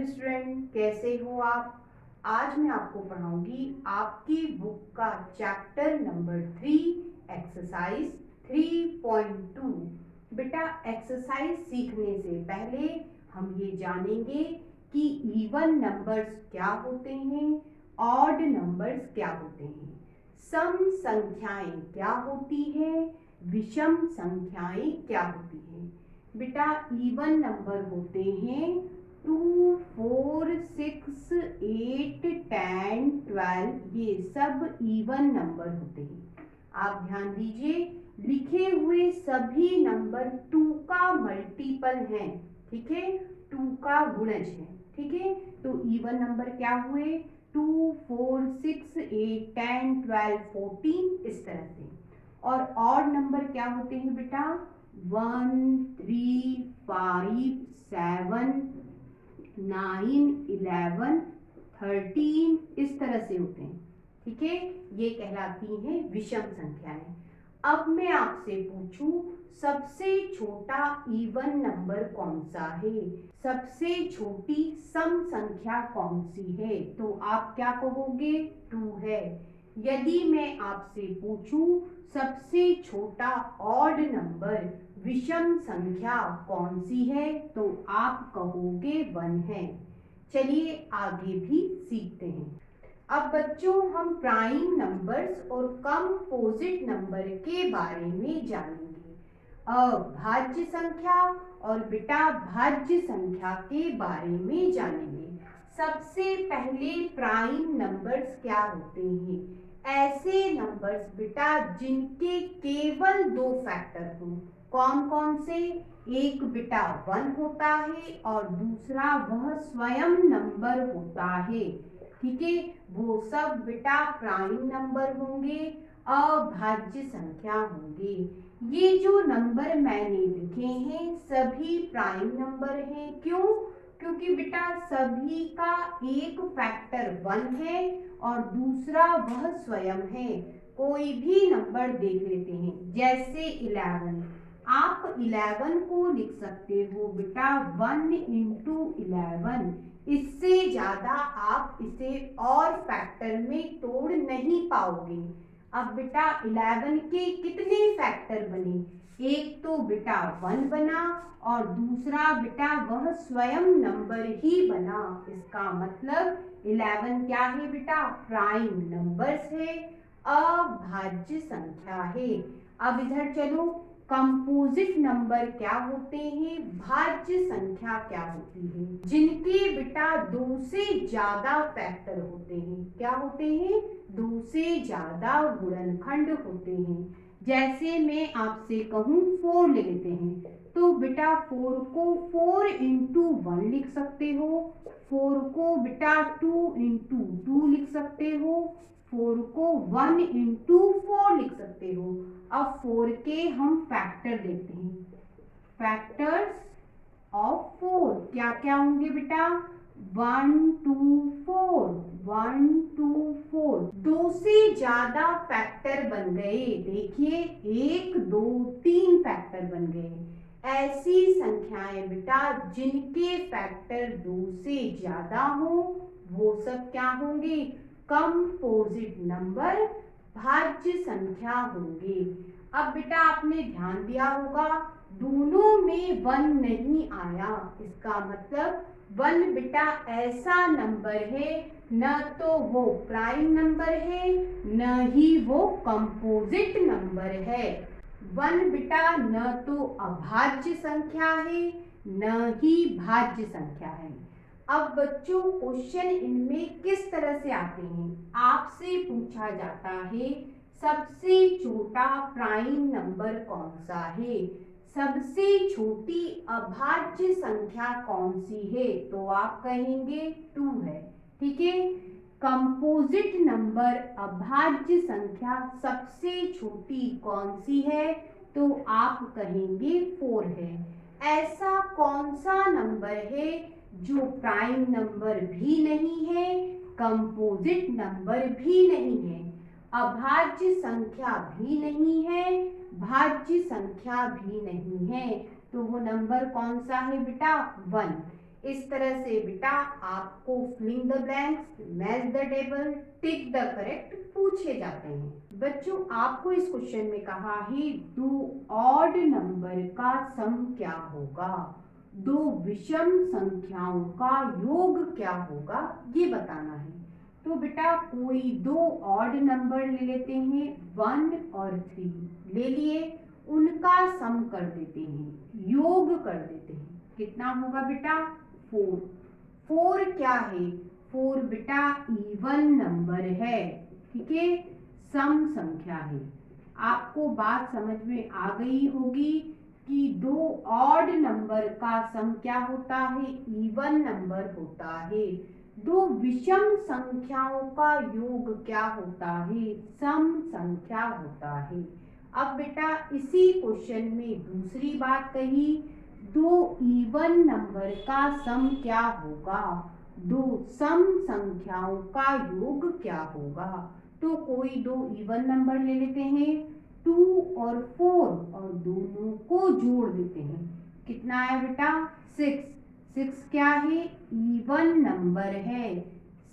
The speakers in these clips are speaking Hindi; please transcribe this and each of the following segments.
स्टूडेंट, कैसे हो आप। आज मैं आपको पढ़ाऊंगी आपकी बुक का चैप्टर नंबर 3 एक्सरसाइज 3.2। बेटा, एक्सरसाइज सीखने से पहले हम ये जानेंगे कि इवन नंबर्स क्या होते हैं, ऑड नंबर्स क्या होते हैं, सम संख्याएं क्या होती है, विषम संख्याएं क्या होती हैं। बेटा, इवन नंबर होते हैं 2, 4, 6, 8, 10, 12, ये सब इवन नंबर होते हैं। आप ध्यान दीजिए, लिखे हुए सभी नंबर 2 का मल्टीपल हैं, ठीक है, 2 का गुणज है, ठीक है। तो इवन नंबर क्या हुए, 2, 4, 6, 8, 10, 12, 14, इस तरह से। और ऑड नंबर क्या होते हैं बेटा, 1, 3, 5, 7, 9, 11, 13, इस तरह से होते हैं, ठीक है। ये कहलाती हैं विषम संख्याएं। अब मैं आपसे पूछूं, सबसे छोटा इवन नंबर कौन सा है, सबसे छोटी सम संख्या कौन सी है, तो आप क्या कहोगे, 2 है। यदि मैं आपसे पूछूं सबसे छोटा ऑड नंबर विषम संख्या कौन सी है, तो आप कहोगे 1 है। चलिए आगे भी सीखते हैं। अब बच्चों, हम प्राइम नंबर्स और कंपोजिट नंबर के बारे में जानेंगे। अभाज्य संख्या और बेटा भाज्य संख्या के बारे में जानेंगे। सबसे पहले प्राइम नंबर्स क्या होते हैं, ऐसे नंबर्स बेटा जिनके केवल 2 फैक्टर हों। कौन कौन से, एक बेटा 1 होता है और दूसरा वह स्वयं नंबर होता है, ठीक है। वो सब बेटा प्राइम नंबर होंगे, अभाज्य संख्या होंगे। ये जो नंबर मैंने लिखे हैं सभी प्राइम नंबर हैं। क्यों, क्योंकि बेटा सभी का एक फैक्टर 1 है और दूसरा वह स्वयं है। कोई भी नंबर देख लेते हैं, जैसे 11, आप 11 को लिख सकते हो बेटा 1 इंटू 11, इससे ज्यादा आप इसे और फैक्टर में तोड़ नहीं पाओगे। अब बेटा 11 के कितने फैक्टर बने, एक तो बेटा 1 बना और दूसरा बेटा वह स्वयं नंबर ही बना। इसका मतलब 11 क्या है बेटा, प्राइम नंबर्स है, अभाज्य संख्या है। अब इधर चलो, कंपोजिट नंबर क्या होते हैं, भाज्य संख्या क्या होती है, जिनके बेटा 2 से ज्यादा फैक्टर होते हैं। क्या होते हैं, 2 से ज्यादा गुणनखंड होते हैं। जैसे मैं आपसे कहूँ 4 ले लेते हैं, तो बेटा 4 को 4 इंटू 1 लिख सकते हो, 4 को बेटा 2 इंटू 2 लिख सकते हो, 4 को 1 इंटू 4 लिख सकते हो। अब 4 के हम फैक्टर देखते हैं, फैक्टर्स ऑफ 4 क्या क्या होंगे बेटा, 1, 2, 4, 1, 2, 4, 2 से ज्यादा फैक्टर बन गए। देखिए 1, 2, 3 फैक्टर बन गए। ऐसी संख्याएं बेटा जिनके फैक्टर 2 से ज्यादा हो वो सब क्या होंगे, कंपोजिट नंबर, भाज्य संख्या होंगे। अब बेटा आपने ध्यान दिया होगा दोनों में 1 नहीं आया, इसका मतलब 1 बेटा ऐसा नंबर है न तो वो प्राइम नंबर है न ही वो कंपोजिट नंबर है। 1 बेटा न तो अभाज्य संख्या है न ही भाज्य संख्या है। अब बच्चों क्वेश्चन इनमें किस तरह से आते हैं, आपसे पूछा जाता है सबसे छोटा प्राइम नंबर कौन सा है, सबसे छोटी अभाज्य संख्या कौन सी है, तो आप कहेंगे 2 है, ठीक है। कंपोजिट नंबर अभाज्य संख्या सबसे छोटी कौन सी है, तो आप कहेंगे 4 है। ऐसा कौन सा नंबर है जो प्राइम नंबर भी नहीं है, कंपोजिट नंबर भी नहीं है, अभाज्य संख्या भी नहीं है, भाज्य संख्या भी नहीं है, तो वो नंबर कौन सा है बेटा, 1। इस तरह से बेटा आपको filling the blanks, match the table, tick the correct पूछे जाते हैं। बच्चों आपको इस क्वेश्चन में कहा है दो ऑड नंबर का सम क्या होगा, दो विषम संख्याओं का योग क्या होगा ये बताना है। तो बेटा कोई दो ऑड नंबर ले लेते हैं, 1 और 3 ले लिए, उनका सम कर देते हैं, योग कर देते हैं। कितना होगा बेटा 4। 4 क्या है, 4 बेटा इवन नंबर है, ठीक है, सम संख्या है। आपको बात समझ में आ गई होगी कि दो ऑड नंबर का सम क्या होता है, इवन नंबर होता है। दो विषम संख्याओं का योग क्या होता है, सम संख्या होता है। अब बेटा इसी क्वेश्चन में दूसरी बात कही, दो इवन नंबर का सम क्या होगा, दो सम संख्याओं का योग क्या होगा। तो कोई दो इवन नंबर ले लेते हैं, 2 और 4 और दोनों को जोड़ देते हैं। कितना आया बेटा 6। 6 क्या है, इवन नंबर है,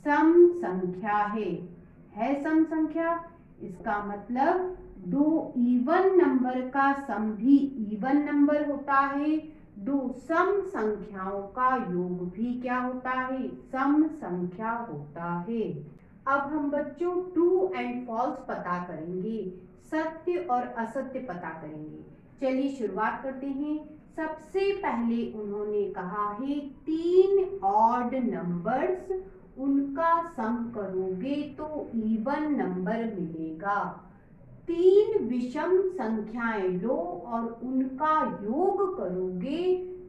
सम संख्या है सम संख्या। इसका मतलब दो इवन नंबर का सम भी इवन नंबर होता है, दो सम संख्याओं का योग भी क्या होता है, सम संख्या होता है। अब हम बच्चों ट्रू एंड फॉल्स पता करेंगे, सत्य और असत्य पता करेंगे। चलिए शुरुआत करते हैं। सबसे पहले उन्होंने कहा है 3 ऑड नंबर्स, उनका सम करोगे तो इवन नंबर मिलेगा। 3 विषम संख्याएं लो और उनका योग करोगे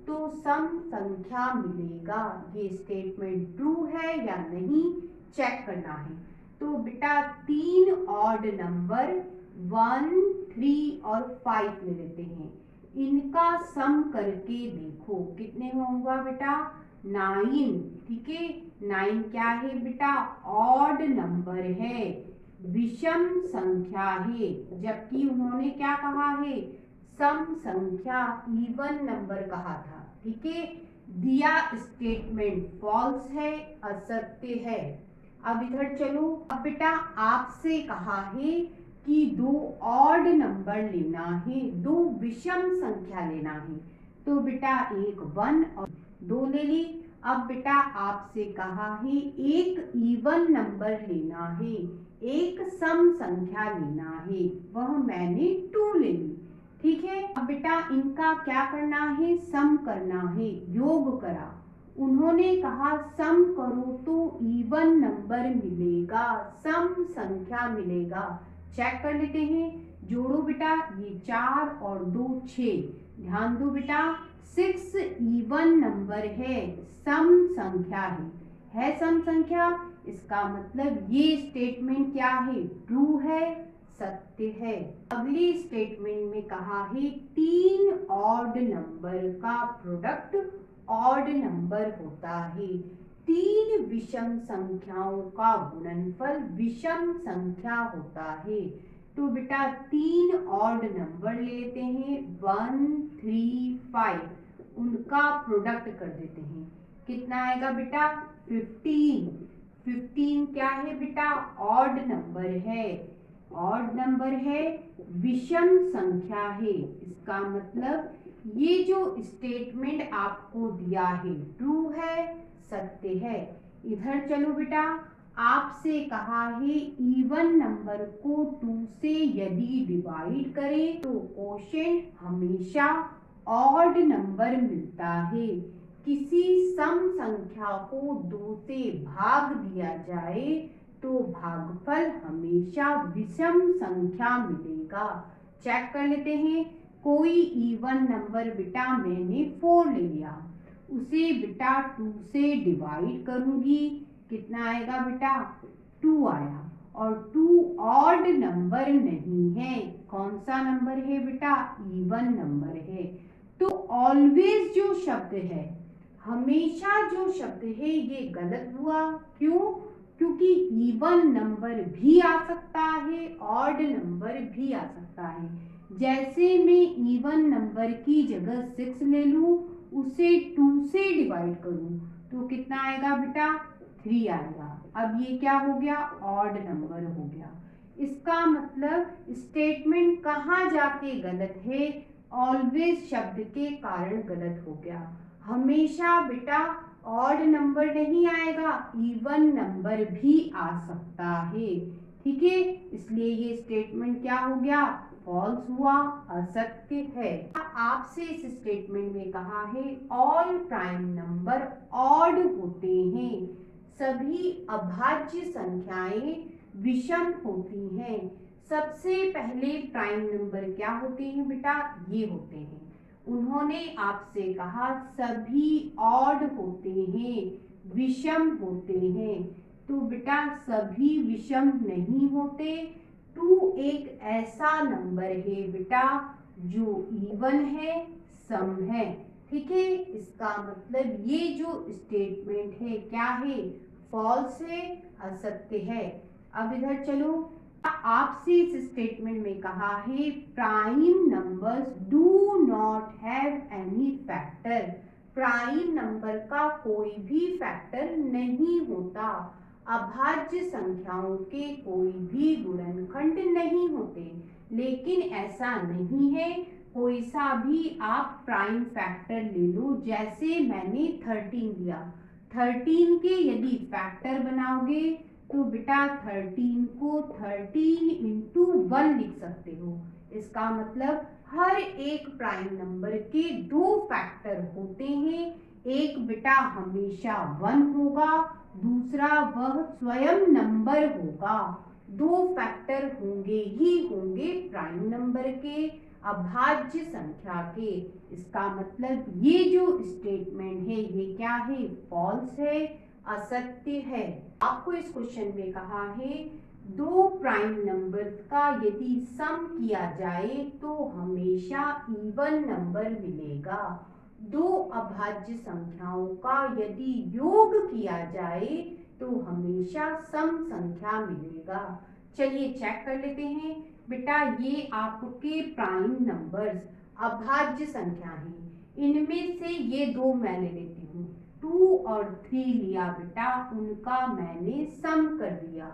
तो सम संख्या मिलेगा। ये स्टेटमेंट ट्रू है या नहीं चेक करना है। तो बेटा 3 ऑड नंबर 1, 3 और 5 ले लेते हैं, इनका सम करके देखो कितने होगा बेटा 9, ठीक है। 9 क्या है बेटा, ऑड नंबर है, विषम संख्या है, जबकि उन्होंने क्या कहा है, सम संख्या, इवन नंबर कहा था, ठीक है। दिया स्टेटमेंट फॉल्स है, असत्य है। अब इधर चलो, अब बेटा आपसे कहा है कि दो ऑड नंबर लेना है, दो विषम संख्या लेना है। तो बेटा एक 1 और 2 ले ली। अब बेटा आपसे कहा है एक इवन नंबर लेना है, एक सम संख्या लेना है, वह मैंने 2 ले ली, ठीक है। अब बेटा इनका क्या करना है, सम करना है, योग करा। उन्होंने कहा सम करो तो इवन नंबर मिलेगा, सम संख्या मिलेगा। चेक कर लेते हैं, जोड़ो बेटा, ये 4 और 2 6। ध्यान दो बेटा 6 इवन नंबर है, सम संख्या है सम संख्या। इसका मतलब ये स्टेटमेंट क्या है, ट्रू है, सत्य है। अगली स्टेटमेंट में कहा है 3 ऑड नंबर का प्रोडक्ट ऑड नंबर होता है, 3 विषम संख्याओं का गुणनफल विषम संख्या होता है। तो बेटा 3 ऑड नंबर लेते हैं 1, 3, 5, उनका प्रोडक्ट कर देते हैं। कितना आएगा बेटा 15। 15 क्या है बेटा, ऑड नंबर है, ऑड नंबर है, विषम संख्या है। इसका मतलब ये जो स्टेटमेंट आपको दिया है ट्रू है, सत्य है। इधर चलो बेटा, आपसे कहा है इवन नंबर को 2 से यदि डिवाइड करें तो क्वोशिएंट हमेशा ऑड नंबर मिलता है। किसी सम संख्या को 2 से भाग दिया जाए तो भागफल हमेशा विषम संख्या मिलेगा। चेक कर लेते हैं, कोई इवन नंबर बेटा मैंने 4 ले लिया, उसे बेटा 2 से डिवाइड करूंगी, कितना आएगा बेटा 2 आया। और 2 ऑड नंबर नहीं है, कौन सा नंबर है बेटा, इवन नंबर है। तो ऑलवेज जो शब्द है, हमेशा जो शब्द है, ये गलत हुआ। क्यों, क्योंकि इवन नंबर भी आ सकता है, ऑड नंबर भी आ सकता है। जैसे मैं इवन नंबर की जगह 6 ले लूं उसे 2 से डिवाइड करूं तो कितना आएगा बेटा 3 आएगा। अब ये क्या हो गया ऑड नंबर हो गया। इसका मतलब स्टेटमेंट कहाँ जाके गलत है, ऑलवेज शब्द के कारण गलत हो गया। हमेशा बेटा ऑड नंबर नहीं आएगा, इवन नंबर भी आ सकता है। ठीक है, इसलिए ये स्टेटमेंट क्या हो गया फॉल्स हुआ, असत्य है। आपसे इस स्टेटमेंट में कहा है ऑल प्राइम नंबर ऑड होते हैं, सभी अभाज्य संख्याएं विषम होती हैं। सबसे पहले प्राइम नंबर क्या होते हैं बेटा, ये होते हैं। उन्होंने आपसे कहा सभी ऑड होते हैं, विषम होते हैं, तो बेटा सभी विषम नहीं होते। 2 एक ऐसा नंबर है बेटा जो इवन है, सम है। ठीक है, इसका मतलब ये जो स्टेटमेंट है क्या है, फॉल्स है, असत्य है। अब इधर चलो, आपसे इस स्टेटमेंट में कहा है prime numbers do not have any factor. Prime number का कोई भी फैक्टर नहीं होता। अभाज्य संख्याओं के कोई भी गुणनखंड नहीं होते। लेकिन ऐसा नहीं है, कोई सा भी आप प्राइम फैक्टर ले लो, जैसे मैंने 13 लिया, 13 के यदि फैक्टर बनाओगे तो बेटा 13 को 13 इंटू 1 लिख सकते हो। इसका मतलब हर एक प्राइम नंबर के 2 फैक्टर होते हैं। एक बेटा हमेशा 1 होगा, दूसरा वह स्वयं नंबर होगा। 2 फैक्टर होंगे ही होंगे प्राइम नंबर के, अभाज्य संख्या के। इसका मतलब ये जो स्टेटमेंट है ये क्या है, फॉल्स है, असत्य है। आपको इस क्वेश्चन में कहा है 2 प्राइम नंबर्स का यदि सम किया जाए तो हमेशा इवन नंबर मिलेगा। 2 अभाज्य संख्याओं का यदि योग किया जाए तो हमेशा सम संख्या मिलेगा। चलिए चेक कर लेते हैं बेटा, ये आपके प्राइम नंबर्स अभाज्य संख्या हैं। इनमें से ये 2 मैं ले लेती हूँ, 2 और 3 लिया बेटा, उनका मैंने सम कर दिया,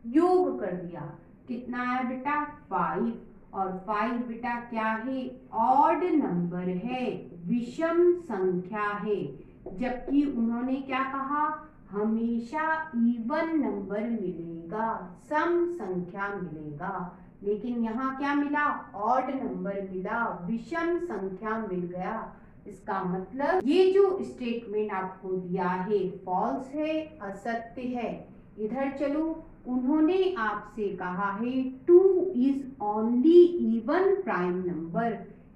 योग कर दिया। कितना आया बेटा 5, और 5 बेटा क्या है, ऑड नंबर है, विषम संख्या है। जबकि उन्होंने क्या कहा, हमेशा इवन नंबर मिलेगा, सम संख्या मिलेगा। लेकिन यहाँ क्या मिला, ऑड नंबर मिला, विषम संख्या मिल गया। इसका मतलब ये जो स्टेटमेंट आपको दिया है फॉल्स है, असत्य है। इधर चलो, उन्होंने आपसे कहा है 2 is only even prime number,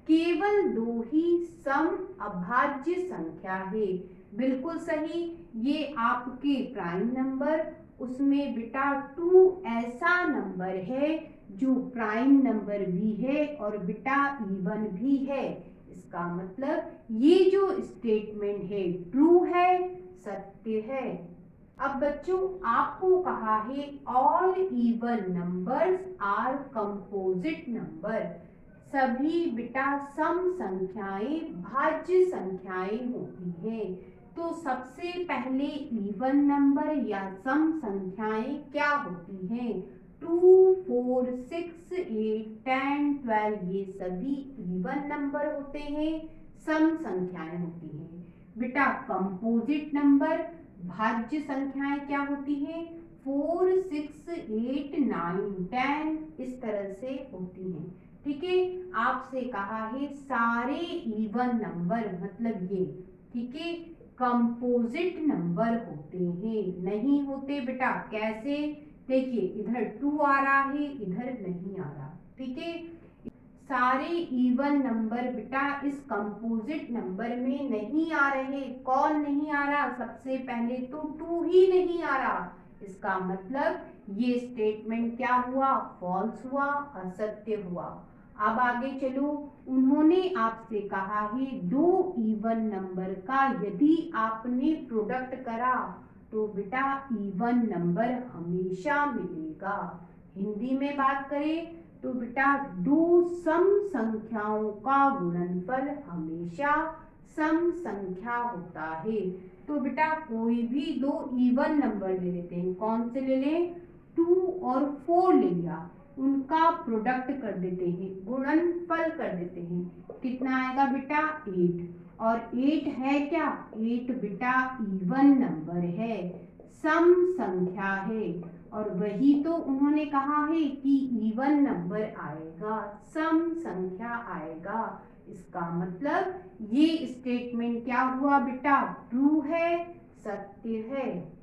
केवल 2 ही सम अभाज्य संख्या है। बिल्कुल सही, ये आपके प्राइम नंबर, उसमें बेटा 2 ऐसा नंबर है जो प्राइम नंबर भी है और बेटा इवन भी है। इसका मतलब ये जो स्टेटमेंट है ट्रू है, सत्य है। अब बच्चों आपको कहा है all even numbers are composite number, सभी बेटा सम संख्याएं भाज्य संख्याएं होती हैं। तो सबसे पहले इवन नंबर या सम संख्याएं क्या होती हैं, 2, 4, 6, 8, 10, 12 ये सभी इवन नंबर होते हैं, सम संख्याएं होती हैं। बेटा कंपोजिट नंबर भाज्य संख्याएं क्या होती हैं, 4, 6, 8, 9, 10 इस तरह से होती हैं। ठीक है, आपसे कहा है सारे इवन नंबर मतलब ये, ठीक है, कंपोजिट नंबर होते हैं, नहीं होते बेटा। कैसे, देखिए इधर 2 आ रहा है, इधर नहीं आ रहा। ठीक है, सारे इवन नंबर बेटा इस कंपोजिट नंबर में नहीं आ रहे। कौन नहीं आ रहा, सबसे पहले तो 2 ही नहीं आ रहा। इसका मतलब ये स्टेटमेंट क्या हुआ, फॉल्स हुआ, असत्य हुआ। अब आगे चलो, उन्होंने आपसे कहा है 2 इवन नंबर का यदि आपने प्रोडक्ट करा तो बेटा इवन नंबर हमेशा मिलेगा। हिंदी में बात करें तो बेटा 2 सम संख्याओं का गुणनफल हमेशा सम संख्या होता है। तो बेटा कोई भी दो इवन नंबर ले लेते हैं, कौन से ले लें, 2 और 4 ले लिया, उनका प्रोडक्ट कर देते हैं, गुणनफल कर देते हैं, कितना आएगा बेटा 8। और 8 है क्या, 8 बेटा इवन नंबर है, सम संख्या है, और वही तो उन्होंने कहा है कि इवन नंबर आएगा, सम संख्या आएगा। इसका मतलब ये स्टेटमेंट क्या हुआ बेटा, ट्रू है, सत्य है।